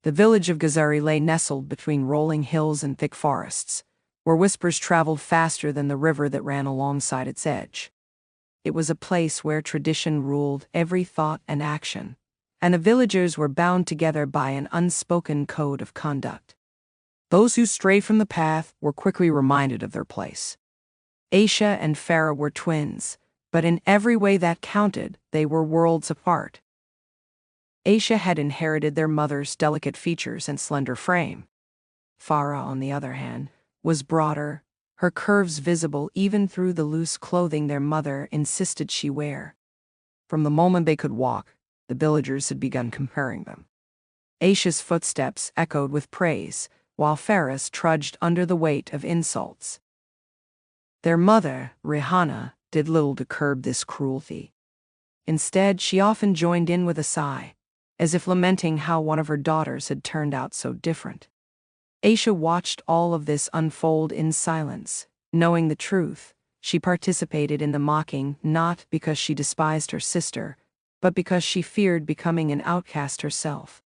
The village of Gazari lay nestled between rolling hills and thick forests, where whispers traveled faster than the river that ran alongside its edge. It was a place where tradition ruled every thought and action, and the villagers were bound together by an unspoken code of conduct. Those who strayed from the path were quickly reminded of their place. Aisha and Farah were twins, but in every way that counted, they were worlds apart. Aisha had inherited their mother's delicate features and slender frame. Farah, on the other hand, was broader, her curves visible even through the loose clothing their mother insisted she wear. From the moment they could walk, the villagers had begun comparing them. Aisha's footsteps echoed with praise, while Farah's trudged under the weight of insults. Their mother, Rihanna, did little to curb this cruelty. Instead, she often joined in with a sigh, as if lamenting how one of her daughters had turned out so different. Aisha watched all of this unfold in silence. Knowing the truth, she participated in the mocking not because she despised her sister, but because she feared becoming an outcast herself.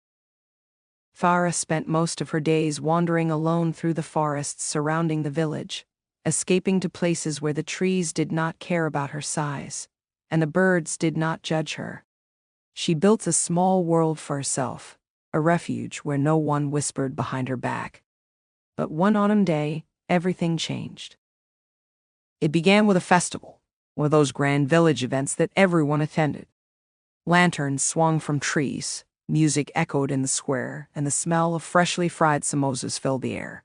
Farah spent most of her days wandering alone through the forests surrounding the village, escaping to places where the trees did not care about her size, and the birds did not judge her. She built a small world for herself, a refuge where no one whispered behind her back. But one autumn day, everything changed. It began with a festival, one of those grand village events that everyone attended. Lanterns swung from trees, music echoed in the square, and the smell of freshly fried samosas filled the air.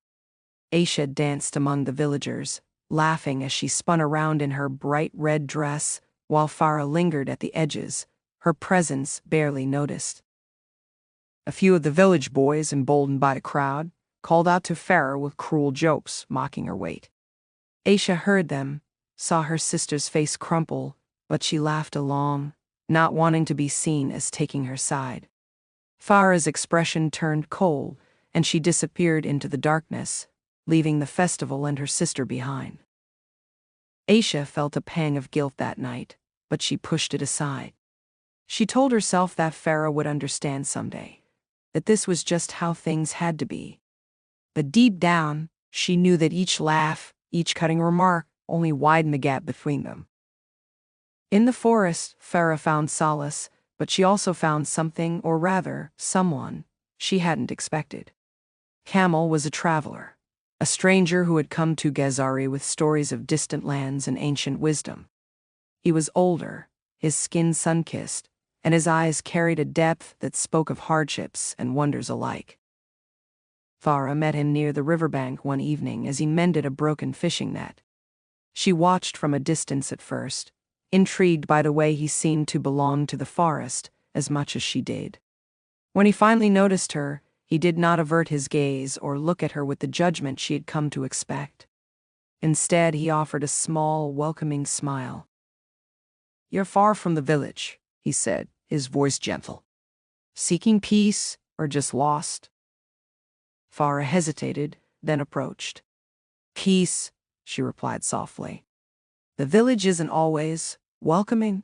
Aisha danced among the villagers, laughing as she spun around in her bright red dress, while Farah lingered at the edges, her presence barely noticed. A few of the village boys, emboldened by the crowd, called out to Farah with cruel jokes, mocking her weight. Aisha heard them, saw her sister's face crumple, but she laughed along, not wanting to be seen as taking her side. Farah's expression turned cold, and she disappeared into the darkness, leaving the festival and her sister behind. Aisha felt a pang of guilt that night, but she pushed it aside. She told herself that Farah would understand someday, that this was just how things had to be. But deep down, she knew that each laugh, each cutting remark, only widened the gap between them. In the forest, Farah found solace, but she also found something, or rather, someone, she hadn't expected. Kamal was a traveler, a stranger who had come to Gazari with stories of distant lands and ancient wisdom. He was older, his skin sun-kissed, and his eyes carried a depth that spoke of hardships and wonders alike. Farah met him near the riverbank one evening as he mended a broken fishing net. She watched from a distance at first, intrigued by the way he seemed to belong to the forest as much as she did. When he finally noticed her, he did not avert his gaze or look at her with the judgment she had come to expect. Instead, he offered a small, welcoming smile. "You're far from the village," he said, his voice gentle. "Seeking peace or just lost?" Farah hesitated, then approached. "Peace," she replied softly. "The village isn't always welcoming."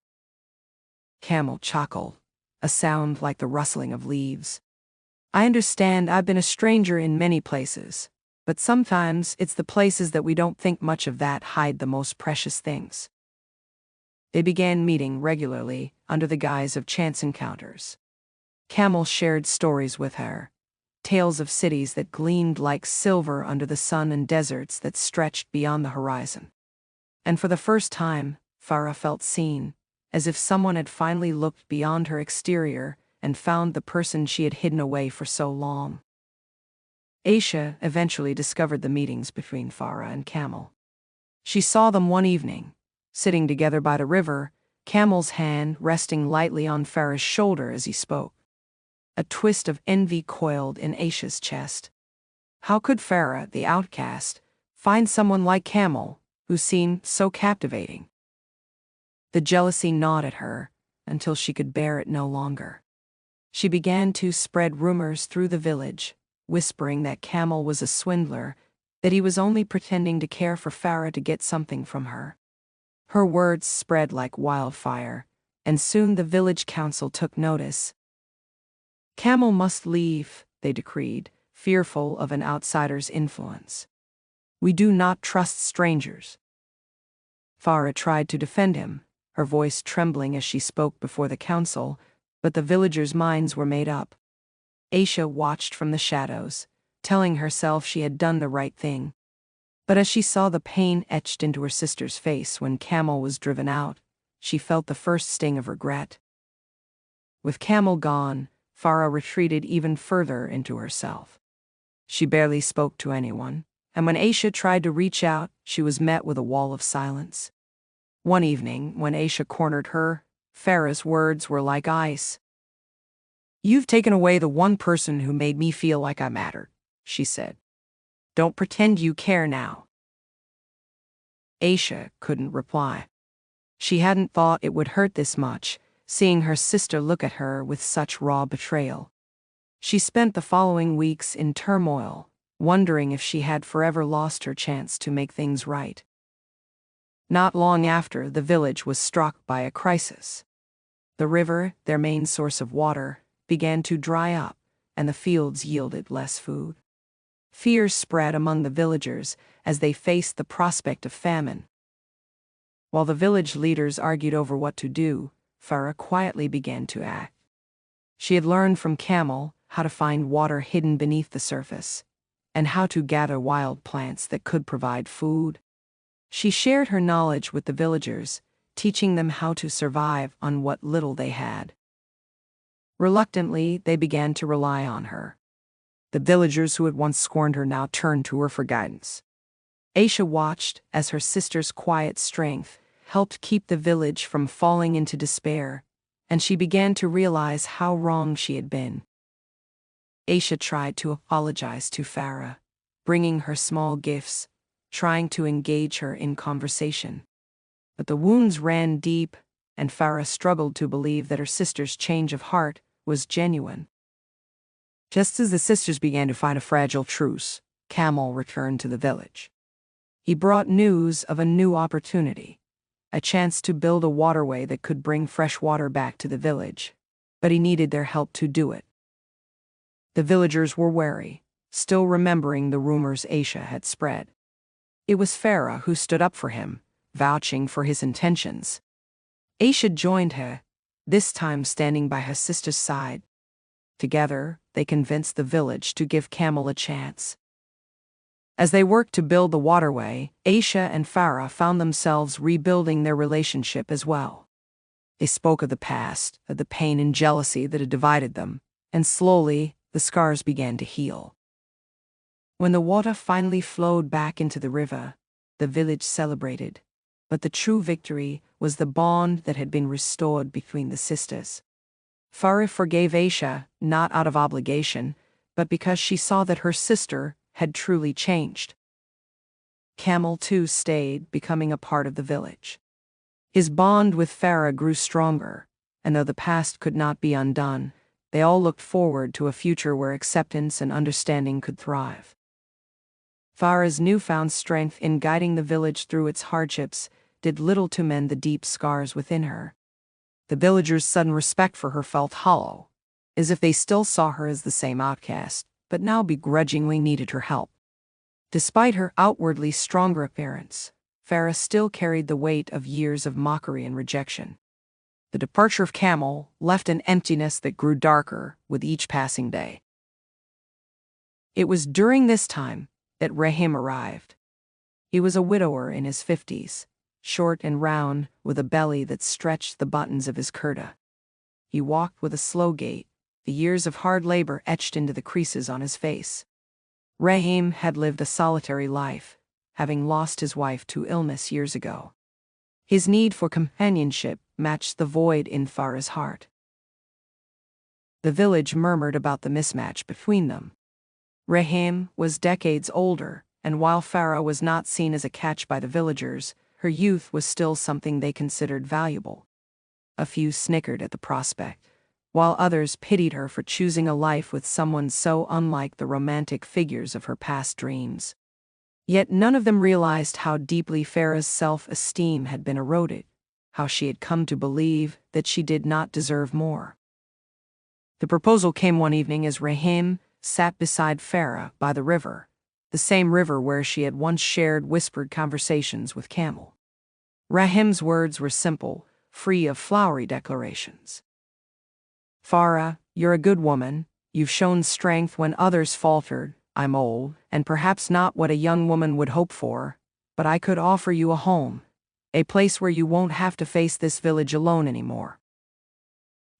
Kamal chuckled, a sound like the rustling of leaves. "I understand I've been a stranger in many places, but sometimes it's the places that we don't think much of that hide the most precious things." They began meeting regularly under the guise of chance encounters. Kamal shared stories with her, tales of cities that gleamed like silver under the sun and deserts that stretched beyond the horizon. And for the first time, Farah felt seen, as if someone had finally looked beyond her exterior and found the person she had hidden away for so long. Aisha eventually discovered the meetings between Farah and Kamal. She saw them one evening, sitting together by the river, Kamal's hand resting lightly on Farah's shoulder as he spoke. A twist of envy coiled in Aisha's chest. How could Farah, the outcast, find someone like Kamal, who seemed so captivating? The jealousy gnawed at her until she could bear it no longer. She began to spread rumors through the village, whispering that Kamal was a swindler, that he was only pretending to care for Farah to get something from her. Her words spread like wildfire, and soon the village council took notice. "Kamal must leave," they decreed, fearful of an outsider's influence. "We do not trust strangers." Farah tried to defend him, her voice trembling as she spoke before the council, but the villagers' minds were made up. Aisha watched from the shadows, telling herself she had done the right thing. But as she saw the pain etched into her sister's face when Kamal was driven out, she felt the first sting of regret. With Kamal gone, Farah retreated even further into herself. She barely spoke to anyone, and when Aisha tried to reach out, she was met with a wall of silence. One evening, when Aisha cornered her, Farah's words were like ice. "You've taken away the one person who made me feel like I mattered," she said. "Don't pretend you care now." Aisha couldn't reply. She hadn't thought it would hurt this much, seeing her sister look at her with such raw betrayal. She spent the following weeks in turmoil, wondering if she had forever lost her chance to make things right. Not long after, the village was struck by a crisis. The river, their main source of water, began to dry up, and the fields yielded less food. Fear spread among the villagers as they faced the prospect of famine. While the village leaders argued over what to do, Farah quietly began to act. She had learned from Kamal how to find water hidden beneath the surface, and how to gather wild plants that could provide food. She shared her knowledge with the villagers, teaching them how to survive on what little they had. Reluctantly, they began to rely on her. The villagers who had once scorned her now turned to her for guidance. Aisha watched as her sister's quiet strength helped keep the village from falling into despair, and she began to realize how wrong she had been. Aisha tried to apologize to Farah, bringing her small gifts, trying to engage her in conversation. But the wounds ran deep, and Farah struggled to believe that her sister's change of heart was genuine. Just as the sisters began to find a fragile truce, Kamal returned to the village. He brought news of a new opportunity, a chance to build a waterway that could bring fresh water back to the village, but he needed their help to do it. The villagers were wary, still remembering the rumors Aisha had spread. It was Farah who stood up for him, vouching for his intentions. Aisha joined her, this time standing by her sister's side. Together, they convinced the village to give Kamal a chance. As they worked to build the waterway, Aisha and Farah found themselves rebuilding their relationship as well. They spoke of the past, of the pain and jealousy that had divided them, and slowly, the scars began to heal. When the water finally flowed back into the river, the village celebrated, but the true victory was the bond that had been restored between the sisters. Farah forgave Aisha, not out of obligation, but because she saw that her sister had truly changed. Kamal too stayed, becoming a part of the village. His bond with Farah grew stronger, and though the past could not be undone, they all looked forward to a future where acceptance and understanding could thrive. Farah's newfound strength in guiding the village through its hardships did little to mend the deep scars within her. The villagers' sudden respect for her felt hollow, as if they still saw her as the same outcast, but now begrudgingly needed her help. Despite her outwardly stronger appearance, Farah still carried the weight of years of mockery and rejection. The departure of Kamal left an emptiness that grew darker with each passing day. It was during this time that Rahim arrived. He was a widower in his 50s, short and round, with a belly that stretched the buttons of his kurta. He walked with a slow gait, the years of hard labor etched into the creases on his face. Rahim had lived a solitary life, having lost his wife to illness years ago. His need for companionship matched the void in Farah's heart. The village murmured about the mismatch between them. Rahim was decades older, and while Farah was not seen as a catch by the villagers, her youth was still something they considered valuable. A few snickered at the prospect, while others pitied her for choosing a life with someone so unlike the romantic figures of her past dreams. Yet none of them realized how deeply Farah's self-esteem had been eroded, how she had come to believe that she did not deserve more. The proposal came one evening as Rahim, sat beside Farah by the river, the same river where she had once shared whispered conversations with Kamal. Rahim's words were simple, free of flowery declarations. Farah, you're a good woman, you've shown strength when others faltered. I'm old, and perhaps not what a young woman would hope for, but I could offer you a home, a place where you won't have to face this village alone anymore.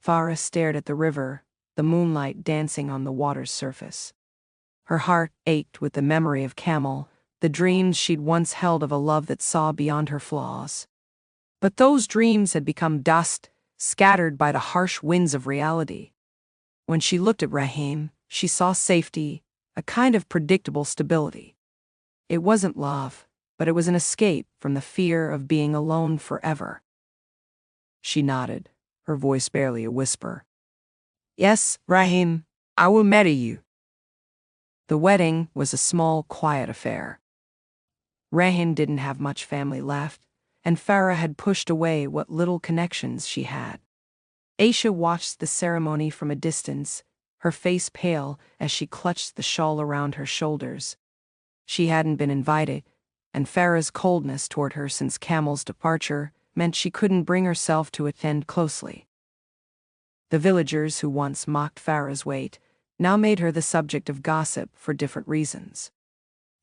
Farah stared at the river, the moonlight dancing on the water's surface. Her heart ached with the memory of Kamal, the dreams she'd once held of a love that saw beyond her flaws. But those dreams had become dust, scattered by the harsh winds of reality. When she looked at Rahim, she saw safety, a kind of predictable stability. It wasn't love, but it was an escape from the fear of being alone forever. She nodded, her voice barely a whisper. Yes, Rahim, I will marry you. The wedding was a small, quiet affair. Rahim didn't have much family left, and Farah had pushed away what little connections she had. Aisha watched the ceremony from a distance, her face pale as she clutched the shawl around her shoulders. She hadn't been invited, and Farah's coldness toward her since Kamal's departure meant she couldn't bring herself to attend closely. The villagers who once mocked Farah's weight now made her the subject of gossip for different reasons.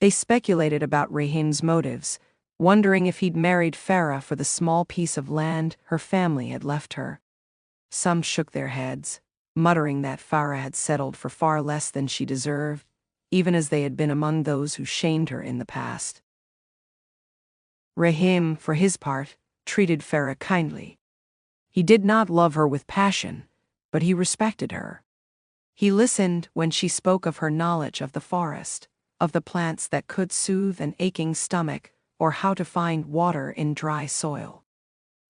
They speculated about Rahim's motives, wondering if he'd married Farah for the small piece of land her family had left her. Some shook their heads, muttering that Farah had settled for far less than she deserved, even as they had been among those who shamed her in the past. Rahim, for his part, treated Farah kindly. He did not love her with passion, but he respected her. He listened when she spoke of her knowledge of the forest, of the plants that could soothe an aching stomach, or how to find water in dry soil.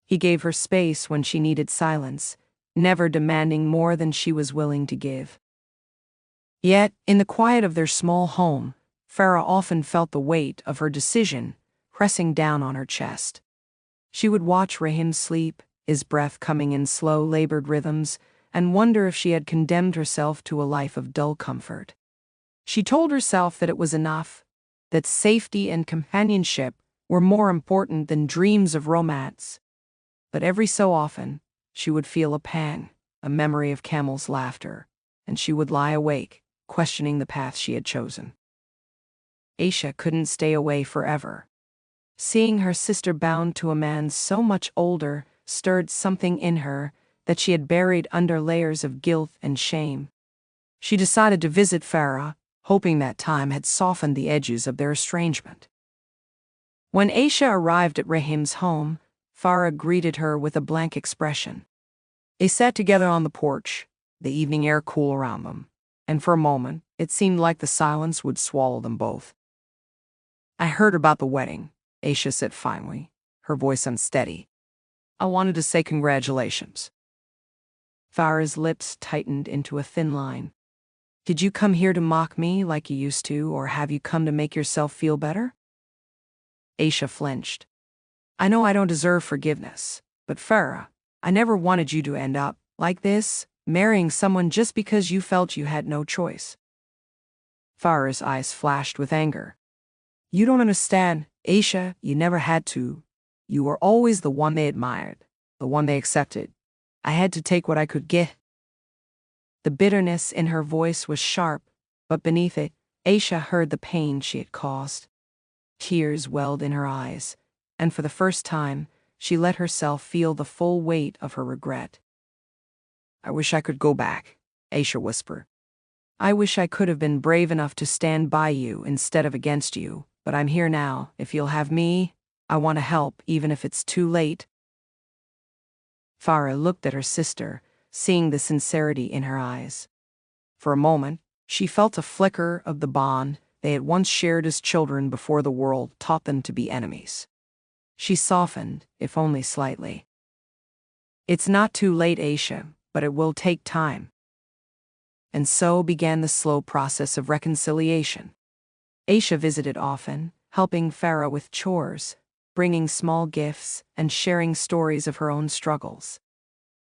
He gave her space when she needed silence, never demanding more than she was willing to give. Yet, in the quiet of their small home, Farah often felt the weight of her decision pressing down on her chest. She would watch Rahim sleep, his breath coming in slow, labored rhythms, and wonder if she had condemned herself to a life of dull comfort. She told herself that it was enough, that safety and companionship were more important than dreams of romance. But every so often, she would feel a pang, a memory of Kamal's laughter, and she would lie awake, questioning the path she had chosen. Aisha couldn't stay away forever. Seeing her sister bound to a man so much older stirred something in her that she had buried under layers of guilt and shame. She decided to visit Farah, hoping that time had softened the edges of their estrangement. When Aisha arrived at Rahim's home, Farah greeted her with a blank expression. They sat together on the porch, the evening air cool around them, and for a moment it seemed like the silence would swallow them both. I heard about the wedding, Aisha said finally, her voice unsteady. I wanted to say congratulations. Farah's lips tightened into a thin line. Did you come here to mock me like you used to, or have you come to make yourself feel better? Aisha flinched. I know I don't deserve forgiveness, but Farah, I never wanted you to end up like this, marrying someone just because you felt you had no choice. Farah's eyes flashed with anger. You don't understand, Aisha, you never had to. You were always the one they admired, the one they accepted. I had to take what I could get. The bitterness in her voice was sharp, but beneath it, Aisha heard the pain she had caused. Tears welled in her eyes, and for the first time, she let herself feel the full weight of her regret. I wish I could go back, Aisha whispered. I wish I could have been brave enough to stand by you instead of against you, but I'm here now. If you'll have me, I want to help, even if it's too late. Farah looked at her sister, seeing the sincerity in her eyes. For a moment, she felt a flicker of the bond they had once shared as children before the world taught them to be enemies. She softened, if only slightly. It's not too late, Aisha, but it will take time. And so began the slow process of reconciliation. Aisha visited often, helping Farah with chores, bringing small gifts, and sharing stories of her own struggles.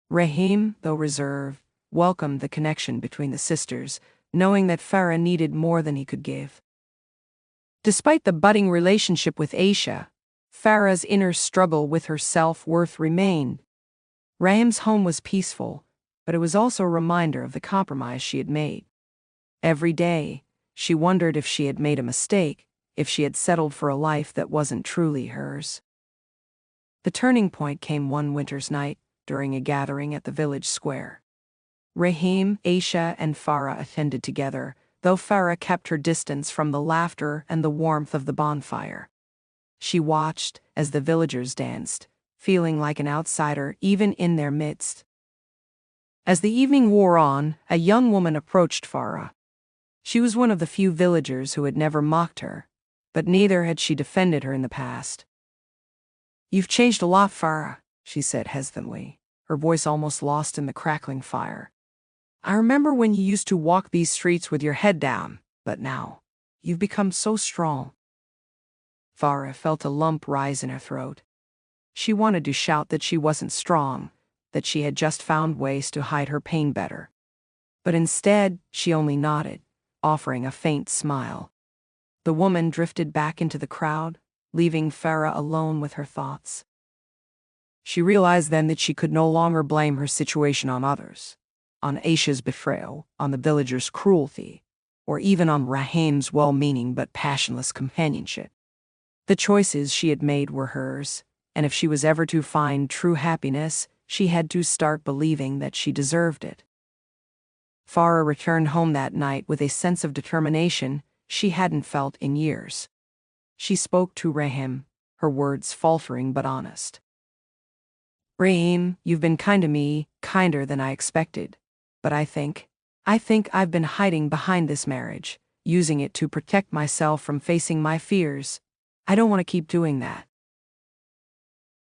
Rahim, though reserved, welcomed the connection between the sisters, knowing that Farah needed more than he could give. Despite the budding relationship with Aisha, Farah's inner struggle with her self-worth remained. Rahim's home was peaceful, but it was also a reminder of the compromise she had made. Every day, she wondered if she had made a mistake, if she had settled for a life that wasn't truly hers. The turning point came one winter's night, during a gathering at the village square. Rahim, Aisha, and Farah attended together, though Farah kept her distance from the laughter and the warmth of the bonfire. She watched as the villagers danced, feeling like an outsider even in their midst. As the evening wore on, a young woman approached Farah. She was one of the few villagers who had never mocked her, but neither had she defended her in the past. "You've changed a lot, Farah," she said hesitantly, her voice almost lost in the crackling fire. "I remember when you used to walk these streets with your head down, but now, you've become so strong." Farah felt a lump rise in her throat. She wanted to shout that she wasn't strong, that she had just found ways to hide her pain better. But instead, she only nodded, offering a faint smile. The woman drifted back into the crowd, leaving Farah alone with her thoughts. She realized then that she could no longer blame her situation on others, on Aisha's betrayal, on the villagers' cruelty, or even on Rahim's well-meaning but passionless companionship. The choices she had made were hers, and if she was ever to find true happiness, she had to start believing that she deserved it. Farah returned home that night with a sense of determination she hadn't felt in years. She spoke to Rahim, her words faltering but honest. "Rahim, you've been kind to me, kinder than I expected. But I think I've been hiding behind this marriage, using it to protect myself from facing my fears. I don't want to keep doing that."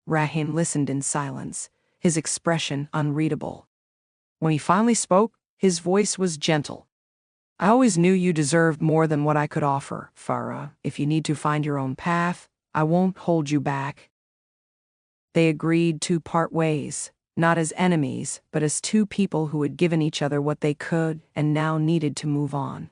Rahim listened in silence, his expression unreadable. When he finally spoke, his voice was gentle. "I always knew you deserved more than what I could offer, Farah. If you need to find your own path, I won't hold you back." They agreed to part ways, not as enemies, but as two people who had given each other what they could and now needed to move on.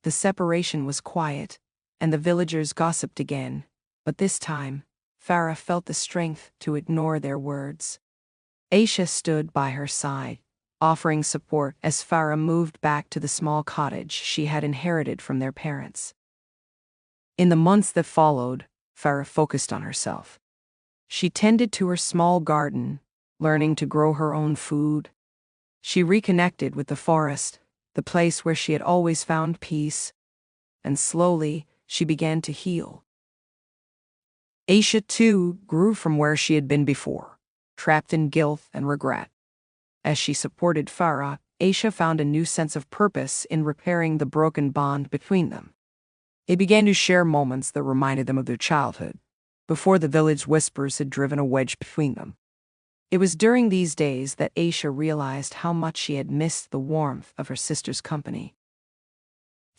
The separation was quiet, and the villagers gossiped again, but this time, Farah felt the strength to ignore their words. Aisha stood by her side, offering support as Farah moved back to the small cottage she had inherited from their parents. In the months that followed, Farah focused on herself. She tended to her small garden, learning to grow her own food. She reconnected with the forest, the place where she had always found peace, and slowly she began to heal. Aisha, too, grew from where she had been before, trapped in guilt and regret. As she supported Farah, Aisha found a new sense of purpose in repairing the broken bond between them. They began to share moments that reminded them of their childhood, before the village whispers had driven a wedge between them. It was during these days that Aisha realized how much she had missed the warmth of her sister's company.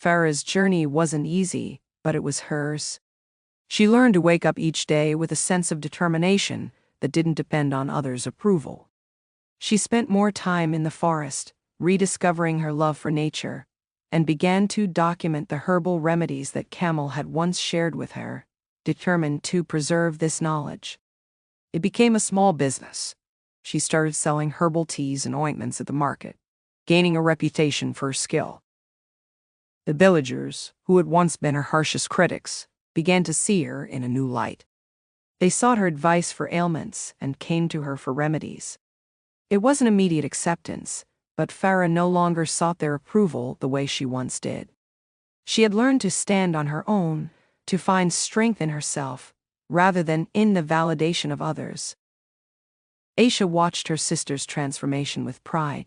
Farah's journey wasn't easy, but it was hers. She learned to wake up each day with a sense of determination that didn't depend on others' approval. She spent more time in the forest, rediscovering her love for nature, and began to document the herbal remedies that Kamal had once shared with her, determined to preserve this knowledge. It became a small business. She started selling herbal teas and ointments at the market, gaining a reputation for her skill. The villagers, who had once been her harshest critics, began to see her in a new light. They sought her advice for ailments and came to her for remedies. It wasn't immediate acceptance, but Farah no longer sought their approval the way she once did. She had learned to stand on her own, to find strength in herself, rather than in the validation of others. Aisha watched her sister's transformation with pride,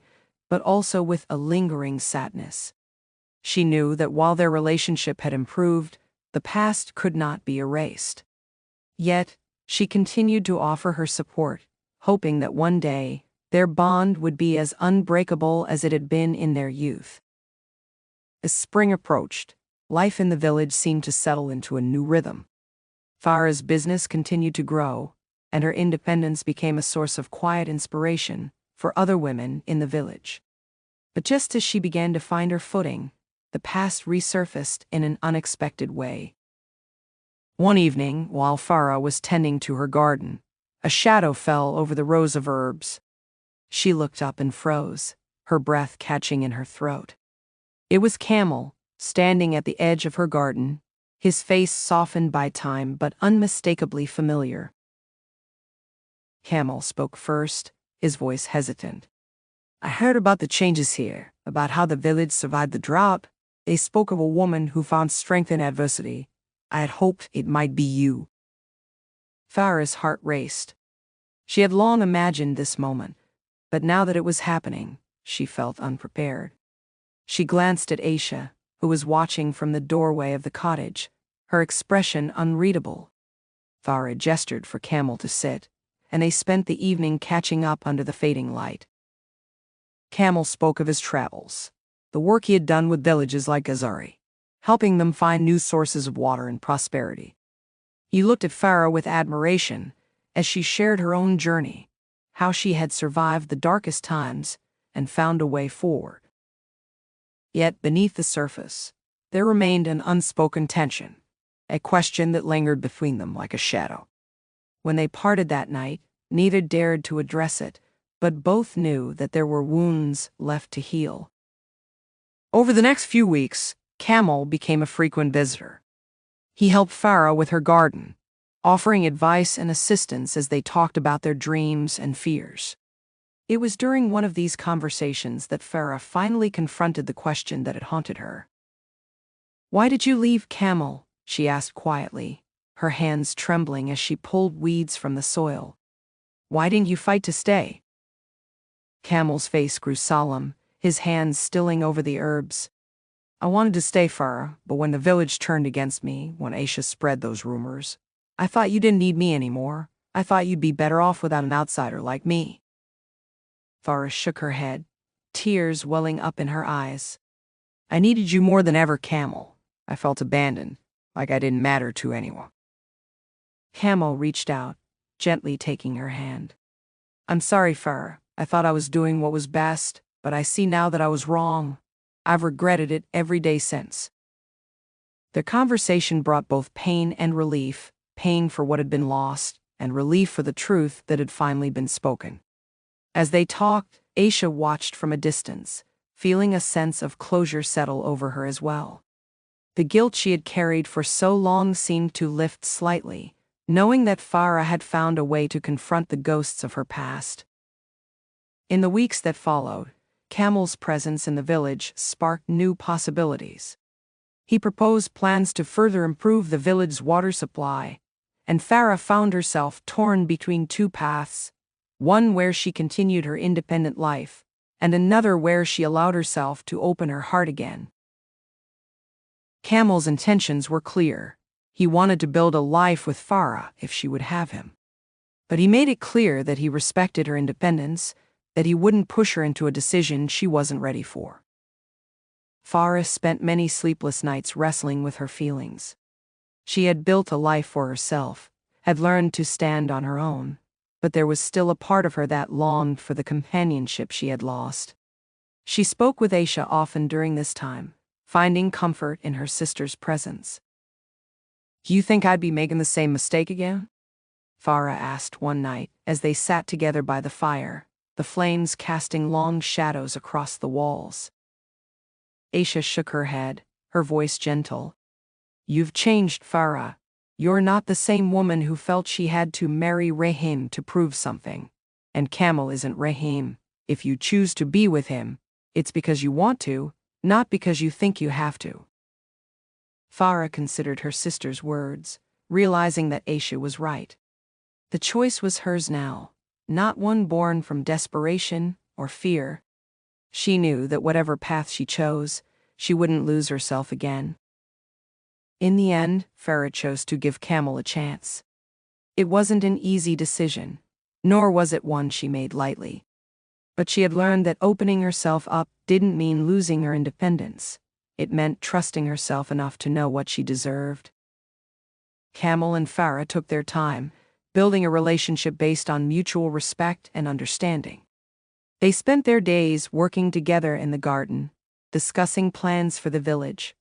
but also with a lingering sadness. She knew that while their relationship had improved, the past could not be erased. Yet, she continued to offer her support, hoping that one day, their bond would be as unbreakable as it had been in their youth. As spring approached, life in the village seemed to settle into a new rhythm. Farah's business continued to grow, and her independence became a source of quiet inspiration for other women in the village. But just as she began to find her footing, the past resurfaced in an unexpected way. One evening, while Farah was tending to her garden, a shadow fell over the rows of herbs. She looked up and froze, her breath catching in her throat. It was Kamal, standing at the edge of her garden, his face softened by time but unmistakably familiar. Kamal spoke first, his voice hesitant. "I heard about the changes here, about how the village survived the drought. They spoke of a woman who found strength in adversity. I had hoped it might be you." Farah's heart raced. She had long imagined this moment, but now that it was happening, she felt unprepared. She glanced at Aisha, who was watching from the doorway of the cottage, her expression unreadable. Farah gestured for Kamal to sit, and they spent the evening catching up under the fading light. Kamal spoke of his travels, the work he had done with villages like Azari, helping them find new sources of water and prosperity. He looked at Farah with admiration as she shared her own journey, how she had survived the darkest times and found a way forward. Yet beneath the surface, there remained an unspoken tension, a question that lingered between them like a shadow. When they parted that night, neither dared to address it, but both knew that there were wounds left to heal. Over the next few weeks, Kamal became a frequent visitor. He helped Farah with her garden, offering advice and assistance as they talked about their dreams and fears. It was during one of these conversations that Farah finally confronted the question that had haunted her. "Why did you leave Kamal?" she asked quietly, her hands trembling as she pulled weeds from the soil. "Why didn't you fight to stay?" Kamal's face grew solemn, his hands stilling over the herbs. "I wanted to stay, Farah, but when the village turned against me, when Aisha spread those rumors, I thought you didn't need me anymore. I thought you'd be better off without an outsider like me." Farah shook her head, tears welling up in her eyes. "I needed you more than ever, Kamal. I felt abandoned, like I didn't matter to anyone." Kamal reached out, gently taking her hand. "I'm sorry, Farah. I thought I was doing what was best, but I see now that I was wrong. I've regretted it every day since." Their conversation brought both pain and relief, pain for what had been lost, and relief for the truth that had finally been spoken. As they talked, Aisha watched from a distance, feeling a sense of closure settle over her as well. The guilt she had carried for so long seemed to lift slightly, knowing that Farah had found a way to confront the ghosts of her past. In the weeks that followed, Kamal's presence in the village sparked new possibilities. He proposed plans to further improve the village's water supply, and Farah found herself torn between two paths, one where she continued her independent life, and another where she allowed herself to open her heart again. Kamal's intentions were clear. He wanted to build a life with Farah if she would have him. But he made it clear that he respected her independence, that he wouldn't push her into a decision she wasn't ready for. Farah spent many sleepless nights wrestling with her feelings. She had built a life for herself, had learned to stand on her own, but there was still a part of her that longed for the companionship she had lost. She spoke with Aisha often during this time, finding comfort in her sister's presence. "Do you think I'd be making the same mistake again?" Farah asked one night as they sat together by the fire, the flames casting long shadows across the walls. Aisha shook her head, her voice gentle. "You've changed, Farah. You're not the same woman who felt she had to marry Rahim to prove something. And Kamal isn't Rahim. If you choose to be with him, it's because you want to, not because you think you have to." Farah considered her sister's words, realizing that Aisha was right. The choice was hers now, not one born from desperation or fear. She knew that whatever path she chose, she wouldn't lose herself again. In the end, Farah chose to give Kamal a chance. It wasn't an easy decision, nor was it one she made lightly. But she had learned that opening herself up didn't mean losing her independence. It meant trusting herself enough to know what she deserved. Kamal and Farah took their time, building a relationship based on mutual respect and understanding. They spent their days working together in the garden, discussing plans for the village.